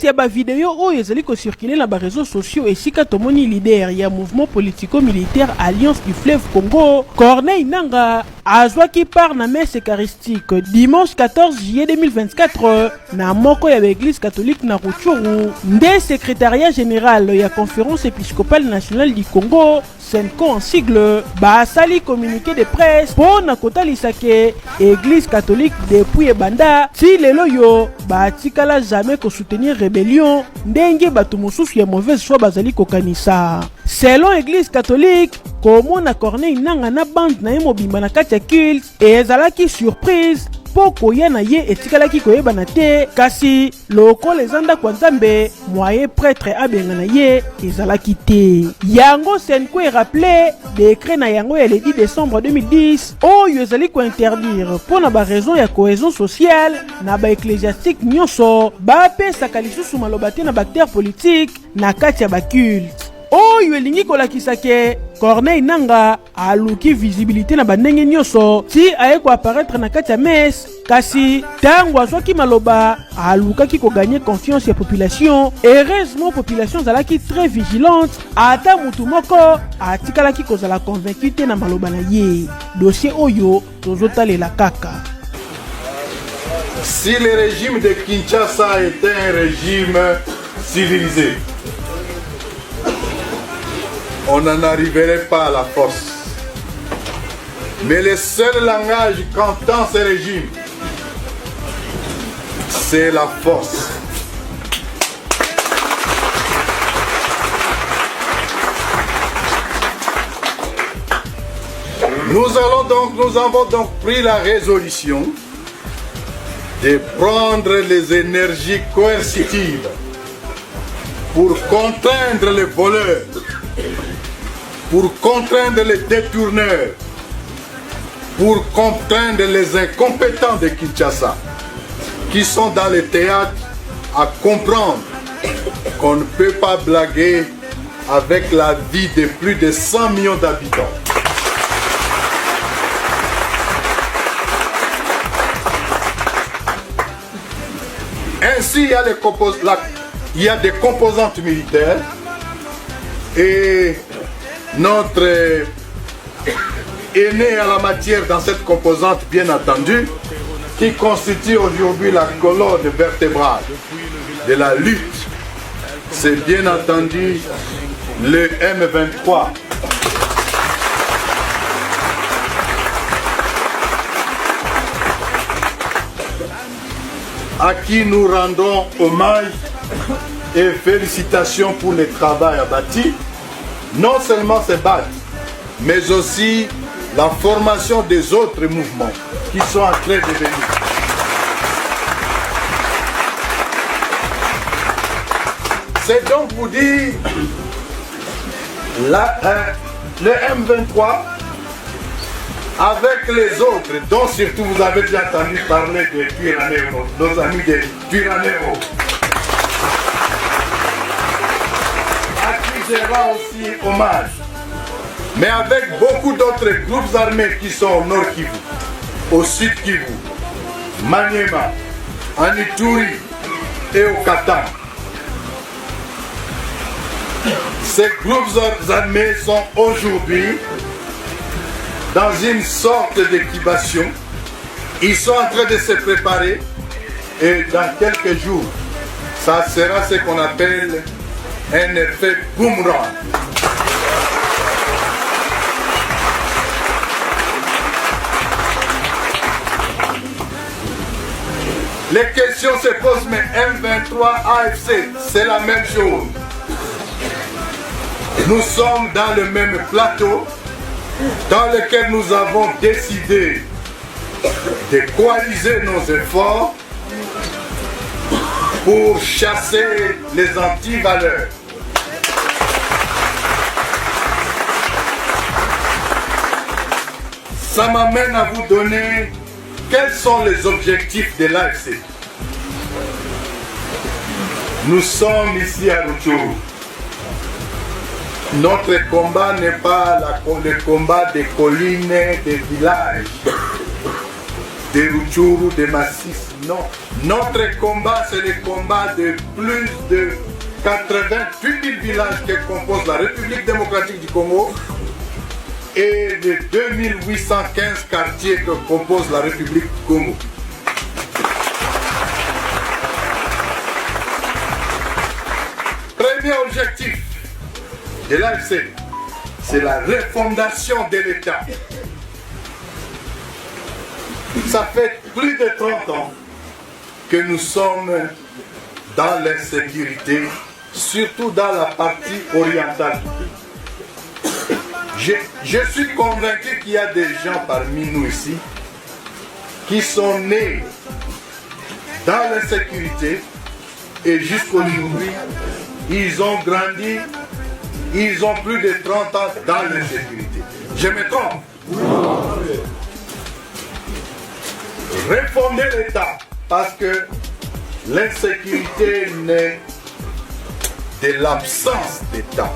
kati ya ba vidéo oyo ezali ko circuler na ba réseaux sociaux esika tomoni leader ya mouvement politico-militaire Alliance du Fleuve Congo Corneille Nangaa azwaki part na messe eucharistique dimanche 14 juillet 2024 na moko ya l'église catholique na Rutshuru nde secrétariat général ya conférence épiscopale nationale du Congo Senko en sigle basali communiqué de presse pour na kotalisa ke église catholique depuis ebanda ti lelo yo batikala jamais ko soutenir rébellion ndenge bato mosusu ya mauvaise foi bazali kokanisa. Selon église catholique komona Corneille Nangaa na bande na ye mobimba na kati ya culte ezalaki surprise po koya na ye etikalaki koyebana te kasi lokola eza ndako ya Nzambe moyen prêtre abenga na ye ezalaki te. Yango Senko erappele décret na yango ya le 10 décembre 2010 oyo ezali kointerdire mpo na baraison ya cohésion sociale na baecclésiastique nyonso bapesaka lisusu maloba te na baacteur politique na kati ya baculte oyo elingi kolakisa ke Corneille Nangaa aluki visibilité na bandenge nyonso ti aye ko apparaître na kati ya messe kasi tango azwaki maloba alukaki ko gagner confiance ya population. Heureusement population zalaki très vigilante ata mutu moko atikalaki kozala convaincu te na maloba na ye. Dossier oyo tozotalela kaka. Si le régime de Kinshasa était un régime civilisé, on n'en arriverait pas à la force. Mais le seul langage qu'entend ce régime, c'est la force. Nous avons donc pris la résolution de prendre les énergies coercitives pour contraindre les voleurs, pour contraindre les détourneurs, pour contraindre les incompétents de Kinshasa qui sont dans les théâtres à comprendre qu'on ne peut pas blaguer avec la vie de plus de 100 millions d'habitants. Ainsi, il y a des composantes militaires et notre aîné à la matière dans cette composante, bien entendu, qui constitue aujourd'hui la colonne vertébrale de la lutte, c'est bien entendu le M23. À qui nous rendons hommage et félicitations pour le travail abattu, non seulement ces battre, mais aussi la formation des autres mouvements qui sont en train de venir. C'est donc vous dire, le M23, avec les autres, dont surtout vous avez déjà entendu parler de Twirwaneho, nos amis de Twirwaneho, à qui je rends aussi hommage, mais avec beaucoup d'autres groupes armés qui sont au nord Kivu, au sud Kivu, Maniema, en Ituri et au Katanga. Ces groupes armés sont aujourd'hui dans une sorte d'équipation. Ils sont en train de se préparer et dans quelques jours, ça sera ce qu'on appelle un effet boomerang. Les questions se posent, mais M23 AFC, c'est la même chose. Nous sommes dans le même plateau dans lequel nous avons décidé de coaliser nos efforts pour chasser les antivaleurs. Ça m'amène à vous donner quels sont les objectifs de l'AFC. Nous sommes ici à Rutshuru. Notre combat n'est pas le combat des collines, des villages, des Rutshuru, des massifs Non, notre combat, c'est le combat de plus de 88 000 villages qui composent la République démocratique du Congo et les 2815 quartiers que compose la République du Congo. Premier objectif de l'AFC, c'est la refondation de l'État. Ça fait plus de 30 ans que nous sommes dans l'insécurité, surtout dans la partie orientale du pays. Je suis convaincu qu'il y a des gens parmi nous ici qui sont nés dans l'insécurité et jusqu'aujourd'hui, ils ont grandi, ils ont plus de 30 ans dans l'insécurité. Je me trompe? Refonder l'État, parce que l'insécurité naît de l'absence d'État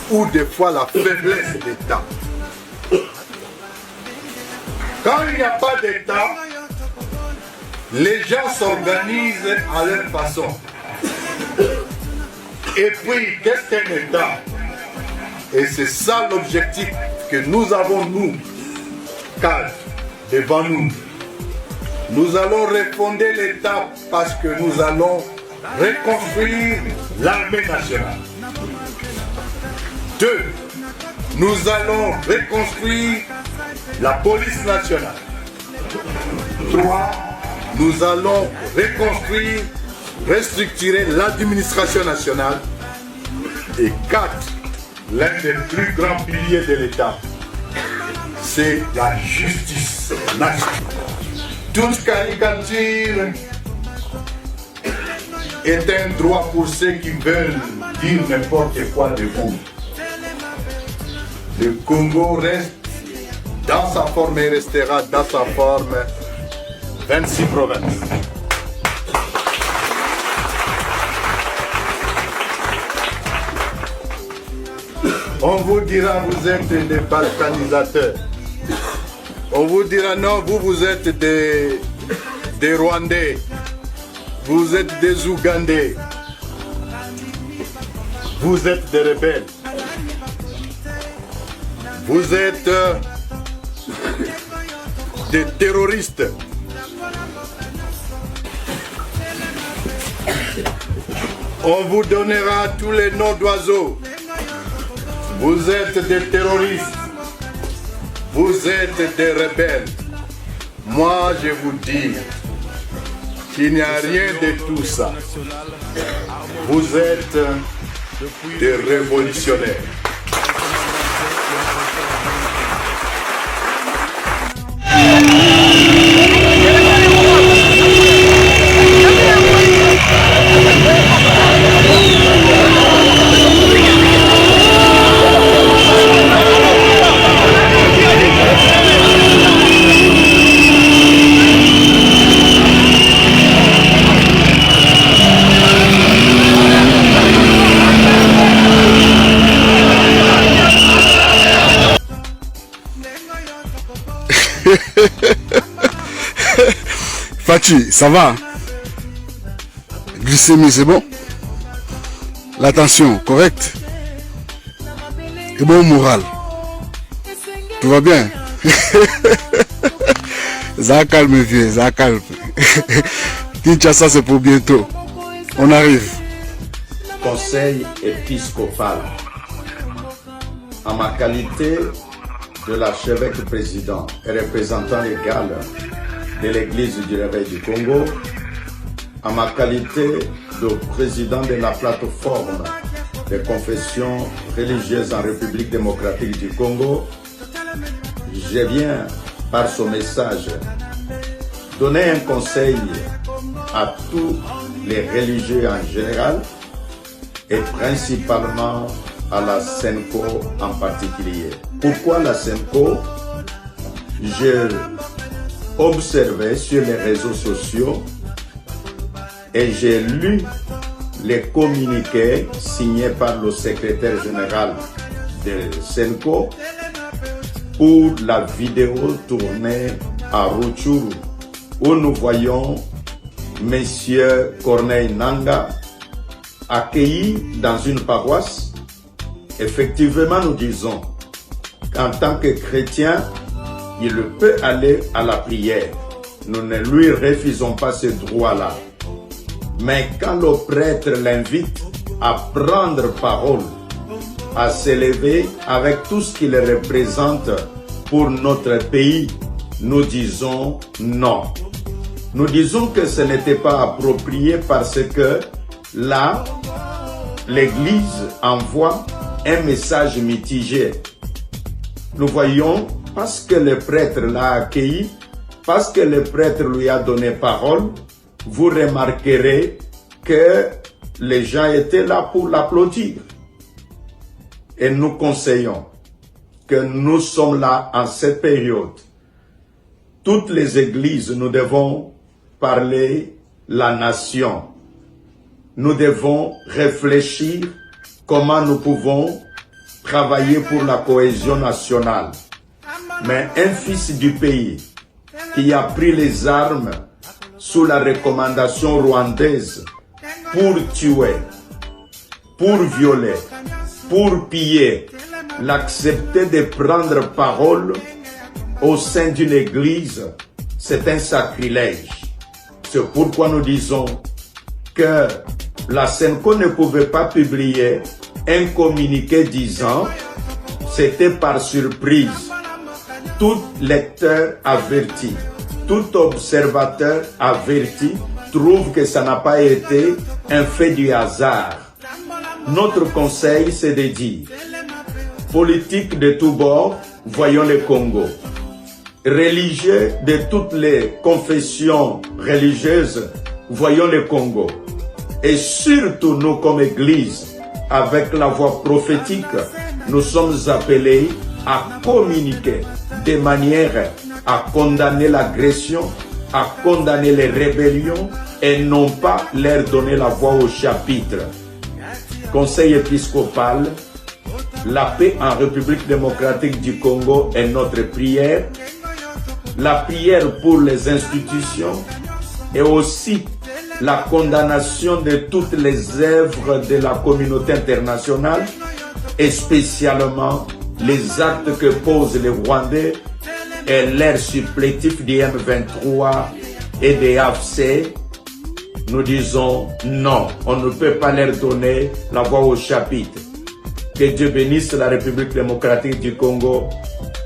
ou des fois la faiblesse d'État. Quand il n'y a pas d'État, les gens s'organisent à leur façon. Et puis, qu'est-ce qu'un État? Et c'est ça l'objectif que nous avons, nous, cadres, devant nous. Nous allons refonder l'État parce que nous allons reconstruire l'armée nationale. 2. Nous allons reconstruire la police nationale. 3. Nous allons reconstruire, restructurer l'administration nationale. Et 4. L'un des plus grands piliers de l'État, c'est la justice nationale. Toute caricature est un droit pour ceux qui veulent dire n'importe quoi de vous. Le Congo reste dans sa forme et restera dans sa forme 26 provinces. On vous dira vous êtes des balkanisateurs. On vous dira non, vous êtes des Rwandais. Vous êtes des Ougandais. Vous êtes des rebelles. Vous êtes des terroristes. On vous donnera tous les noms d'oiseaux. Vous êtes des terroristes. Vous êtes des rebelles. Moi, je vous dis qu'il n'y a rien de tout ça. Vous êtes des révolutionnaires. Fachi, ça va? Glycémie, c'est bon? La tension, correcte? Et bon moral? Tout va bien? Ça calme, vieux, ça calme. Kinshasa, c'est pour bientôt. On arrive. Conseil épiscopal. En ma qualité de l'archevêque président et représentant légal de l'Église du Réveil du Congo, en ma qualité de président de la plateforme des confessions religieuses en République démocratique du Congo, je viens par ce message donner un conseil à tous les religieux en général et principalement à la SENCO en particulier. Pourquoi la SENCO? J'ai observé sur les réseaux sociaux et j'ai lu les communiqués signés par le secrétaire général de SENCO pour la vidéo tournée à Rutshuru, où nous voyons Monsieur Corneille Nangaa accueilli dans une paroisse. Effectivement, nous disons qu'en tant que chrétien, il peut aller à la prière. Nous ne lui refusons pas ce droit-là. Mais quand le prêtre l'invite à prendre parole, à s'élever avec tout ce qu'il représente pour notre pays, nous disons non. Nous disons que ce n'était pas approprié parce que là, l'Église envoie un message mitigé. Nous voyons, parce que le prêtre l'a accueilli, parce que le prêtre lui a donné parole, vous remarquerez que les gens étaient là pour l'applaudir. Et nous conseillons que nous sommes là en cette période. Toutes les églises, nous devons parler la nation. Nous devons réfléchir comment nous pouvons travailler pour la cohésion nationale. Mais un fils du pays qui a pris les armes sous la recommandation rwandaise pour tuer, pour violer, pour piller, l'accepter de prendre parole au sein d'une église, c'est un sacrilège. C'est pourquoi nous disons que la Senco ne pouvait pas publier un communiqué disant c'était par surprise. Tout lecteur averti, tout observateur averti trouve que ça n'a pas été un fait du hasard. Notre conseil, c'est de dire, politique de tous bords, voyons le Congo. Religieux de toutes les confessions religieuses, voyons le Congo. Et surtout nous comme Église, avec la voix prophétique, nous sommes appelés à communiquer de manière à condamner l'agression, à condamner les rébellions et non pas leur donner la voix au chapitre. Conseil épiscopal, la paix en République démocratique du Congo est notre prière. La prière pour les institutions et aussi la condamnation de toutes les œuvres de la communauté internationale et spécialement les actes que posent les Rwandais et leurs supplétifs du M23 et des AFC. Nous disons non, on ne peut pas leur donner la voix au chapitre. Que Dieu bénisse la République démocratique du Congo,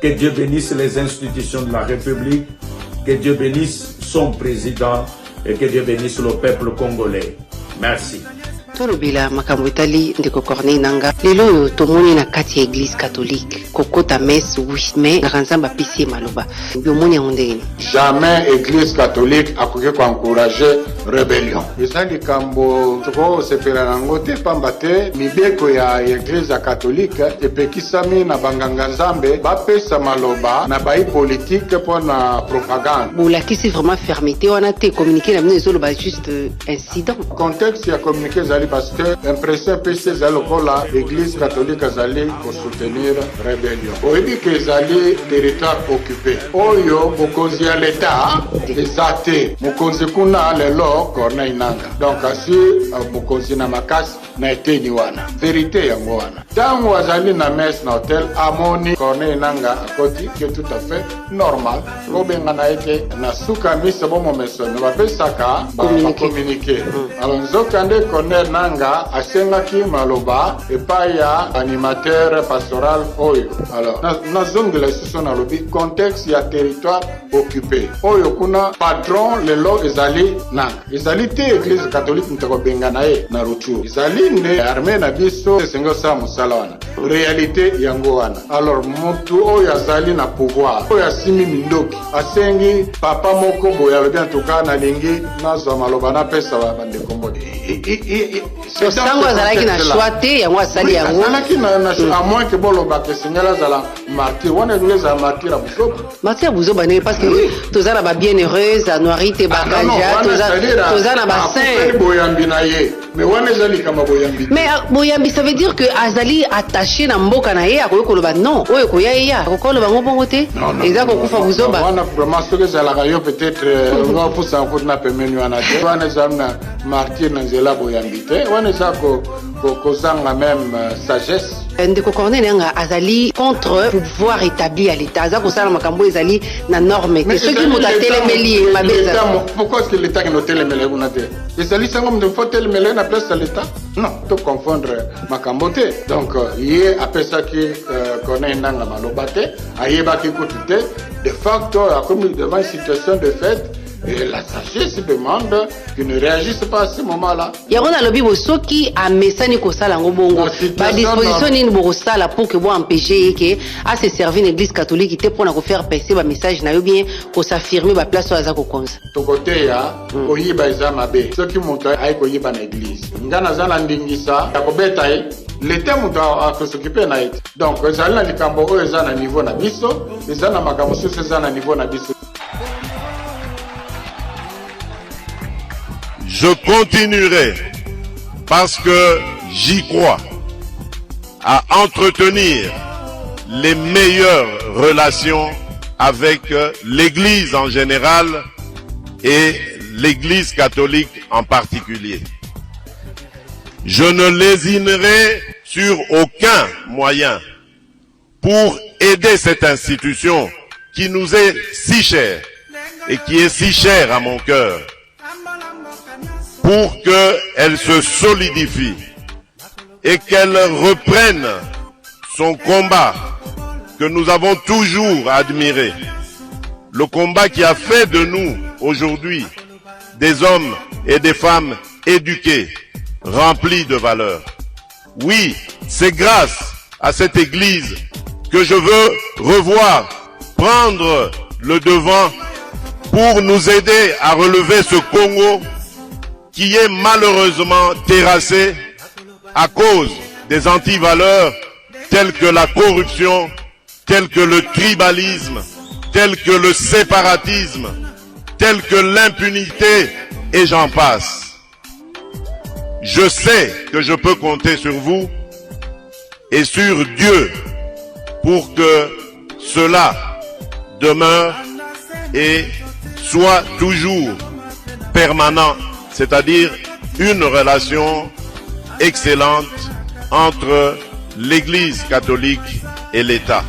que Dieu bénisse les institutions de la République, que Dieu bénisse son président et que Dieu bénisse le peuple congolais. Merci. tolobela makambo etali ndeko Corneille Nangaa lelo oyo tomoni na kati ya église catholique kokota messe 8 mai na nzambe apesi maloba biomoni yango ndenge jamais église catholique akoki koencourager rébellion eza likambo tokosepela nango te pamba te mibeko ya église ya catholique epekisami na banganga nzambe bapesa maloba na bai politique mpo na propagande bolakisi vraiment fermeté wana te communiqué na bino ezoloba juste incident contexte ya communiqué ezali parce que l'impression epesi ezali lokola église catholique ezali kosoutenir rébellion oyebi ke ezali territoire occupé oyo bokonzi ya l'état eza te mokonzi kuna lelo Corneille Nangaa donc asi bokonzi na makasi na eteni wana vérité yango wana ntango azali na messe na hotel amoni Corneille Nangaa akoti ke tout à fait normal obengana ete na suka misa bomomesone bapesaka bacommuniqué alors nzokande Corneille Nangaa asengaki maloba epai ya animateur pastoral oyo alors nazongela lisusu nalobi contexte ya territoire occupé oyo kuna patron lelo ezali Nangaa ezali te église catholique ntakobengana ye na Rutshuru ezali nde armée na biso esengi osala mosala wana réalité yango wana alors motu oyo azali na pouvoir oyo asimi mindoki asengi papa moko boye alobi antuka nalingi nazwa maloba napesa bandeko mbote sango azalaki na choix te yango asali yango azalaki na à moins que bolobaka esengeli azala martyr wana elingi ezala martyr ya buzoba martyr ya buzoba ndenge parce que toza na babien heureuse anuari te bakanja toza na basaint boyambi na ye mais wana eza likambo boyambi. Mais boyambi, ça veut dire que Azali attaché na mboka na ye akoyo koloba non. Oyo koya ya akokoloba ngobongo te. Eza kokufa buzoba. Wana vraiment ce que zalaka yo peut-être on pour ça pour na pemeni wana te. Wana zamna martyr na nzela boyambi te. Wana za ko zanga même sagesse. Ndeko Corneille Nanga Azali contre pouvoir établi à l'État. Aza kosala makambo ezali na norme. Mais ceux qui mota telemeli mabeza. Pourquoi est-ce que l'État qui note telemeli kuna te? Ezali sango mde faut telemeli na place de l'État? Non, to confondre makambo te. Donc yé après ça qui Corneille Nanga malobate, ayeba ki kutute, de facto a commis devant une situation de fait. Et la sagesse demande qu'ils ne réagissent pas à ce moment-là. Il y a un lobby qui a messani ko sala ngobongo. Ba disposition ni bo sala pour que bo empêcher que à se servir une église catholique qui te pour na faire passer ba message na yo bien ko s'affirmer ba place oza ko konza. To côté ya oyiba ezama be. Ceux qui montent ay ko yiba na église. Ngana zana ndingisa ya ko beta yi. L'État a s'occuper na it. Donc ezali na likambo oyo ezana niveau na biso, ezana makambo so ezana niveau na biso. Je continuerai, parce que j'y crois, à entretenir les meilleures relations avec l'Église en général et l'Église catholique en particulier. Je ne lésinerai sur aucun moyen pour aider cette institution qui nous est si chère et qui est si chère à mon cœur, pour qu'elle se solidifie et qu'elle reprenne son combat que nous avons toujours admiré. Le combat qui a fait de nous aujourd'hui des hommes et des femmes éduqués, remplis de valeurs. Oui, c'est grâce à cette église que je veux revoir, prendre le devant pour nous aider à relever ce Congo qui est malheureusement terrassé à cause des antivaleurs telles que la corruption, telles que le tribalisme, telles que le séparatisme, telles que l'impunité, et j'en passe. Je sais que je peux compter sur vous et sur Dieu pour que cela demeure et soit toujours permanent, c'est-à-dire une relation excellente entre l'Église catholique et l'État.